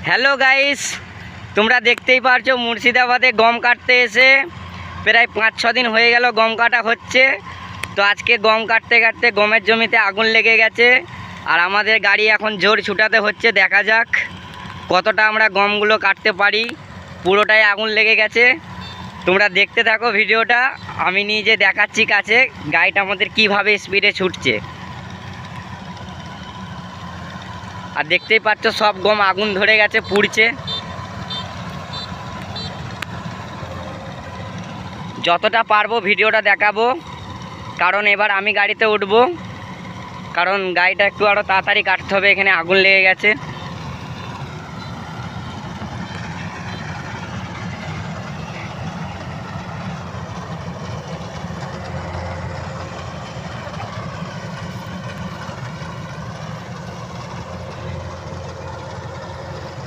Hello guys, তোমরা দেখতেই পারছো মুর্শিদাবাদে গম কাটতে এসে প্রায় 5-6 দিন হয়ে গেল গম কাটা হচ্ছে। তো আজকে গম কাটতে কাটতে গমের জমিতে আগুন লেগে গেছে, আর আমাদের গাড়ি এখন জোর ছুটাতে হচ্ছে। দেখা যাক কতটা আমরা গমগুলো কাটতে পারি। পুরোটাই আগুন লেগে গেছে। তোমরা দেখতে থাকো ভিডিওটা, আমি নিজে দেখাচ্ছি কাছে গাড়িটা আমাদের কিভাবে স্পিডে ছুটছে। আর দেখতেই পাচ্ছ সব গম আগুন ধরে গেছে, পুড়ছে। যতটা পারবো ভিডিওটা দেখাবো, কারণ এবার আমি গাড়িতে উঠবো, কারণ গাড়িটা একটু আরও তাড়াতাড়ি কাটতে হবে, এখানে আগুন লেগে গেছে।